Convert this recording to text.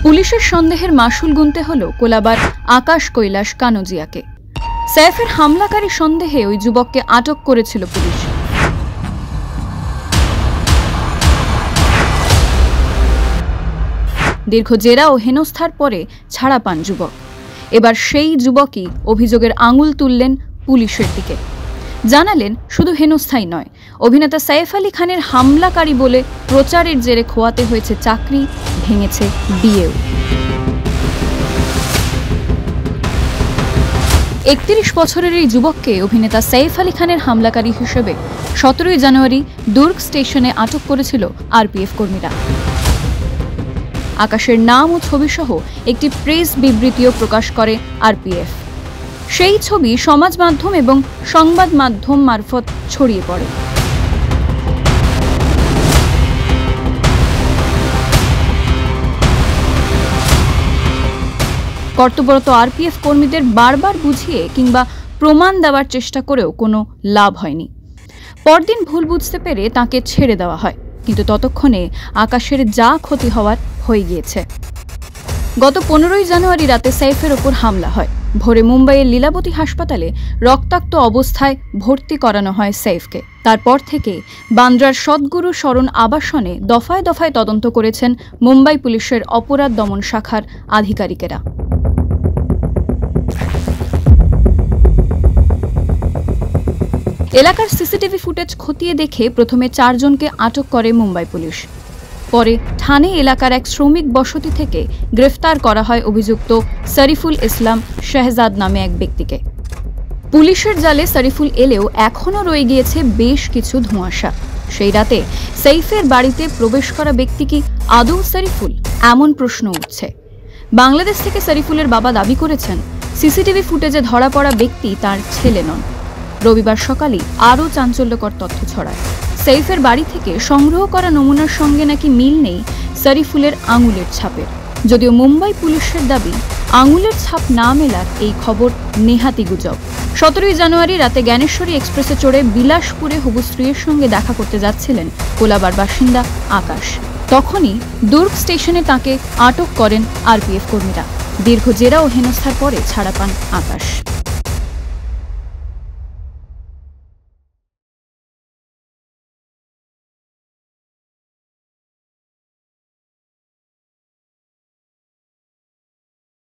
পুলিশের সন্দেহের মাসুল গুনতে হলো কোলাবার আকাশ কৈলাস কানোজিয়াকে। সাইফের হামলাকারী সন্দেহে ওই যুবককে আটক করেছিল পুলিশ। দীর্ঘ জেরা ও হেনস্থার পরে ছাড়া পান যুবক। এবার সেই যুবকই অভিযোগের আঙুল তুললেন পুলিশের দিকে। জানালেন শুধু হেনস্থাই নয়, অভিনেতা সাইফ আলী খানের হামলাকারী বলে প্রচারের জেরে খোয়াতে হয়েছে চাকরি, ভেঙেছে বিয়েও। ৩১ বছরের এই যুবককে অভিনেতা সাইফ আলী খানের হামলাকারী হিসেবে ১৭ জানুয়ারি দুর্গ স্টেশনে আটক করেছিল আরপিএফ কর্মীরা। আকাশের নাম ও ছবি সহ একটি প্রেস বিবৃতিও প্রকাশ করে আরপিএফ। সেই ছবি সমাজ মাধ্যম এবং সংবাদ মাধ্যম মারফত ছড়িয়ে পড়ে। কর্তব্যরত আরপিএফ কর্মীদের বারবার বুঝিয়ে কিংবা প্রমাণ দেওয়ার চেষ্টা করেও কোনো লাভ হয়নি। পরদিন ভুল বুঝতে পেরে তাকে ছেড়ে দেওয়া হয়, কিন্তু ততক্ষণে আকাশের যা ক্ষতি হওয়ার হয়ে গিয়েছে। গত ১৫ জানুয়ারি রাতে সাইফের ওপর হামলা হয়। ভোরে মুম্বাইয়ের লীলাবতী হাসপাতালে রক্তাক্ত অবস্থায় ভর্তি করানো হয় সাইফকে। তারপর থেকে বান্দ্রার সদ্গুরু শরণ আবাসনে দফায় দফায় তদন্ত করেছেন মুম্বাই পুলিশের অপরাধ দমন শাখার আধিকারিকেরা। এলাকার সিসিটিভি ফুটেজ খতিয়ে দেখে প্রথমে ৪ জনকে আটক করে মুম্বাই পুলিশ। পরে ঠানে এলাকার এক শ্রমিক বসতি থেকে গ্রেফতার করা হয় অভিযুক্ত শরীফুল ইসলাম শেহজাদ নামে এক ব্যক্তিকে। পুলিশের জালে শরীফুল এলেও এখনও রয়ে গিয়েছে বেশ কিছু ধোঁয়াশা। সেই রাতে সাইফের বাড়িতে প্রবেশ করা ব্যক্তি কি আদৌ শরীফুল, এমন প্রশ্ন উঠছে। বাংলাদেশ থেকে শরীফুলের বাবা দাবি করেছেন সিসিটিভি ফুটেজে ধরা পড়া ব্যক্তি তার ছেলে নন। রবিবার সকালে আরও চাঞ্চল্যকর তথ্য ছড়ায়। সাইফের বাড়ি থেকে সংগ্রহ করা নমুনার সঙ্গে নাকি মিল নেই শরীফুলের আঙুলের ছাপের। যদিও মুম্বাই পুলিশের দাবি আঙুলের ছাপ না মেলার এই খবর নেহাতি গুজব। ১৭ জানুয়ারি রাতে জ্ঞানেশ্বরী এক্সপ্রেসে চড়ে বিলাসপুরে হবু স্ত্রীর সঙ্গে দেখা করতে যাচ্ছিলেন কোলাবার বাসিন্দা আকাশ। তখনই দুর্গ স্টেশনে তাকে আটক করেন আরপিএফ কর্মীরা। দীর্ঘ জেরা ও হেনস্থার পরে ছাড়া পান আকাশ।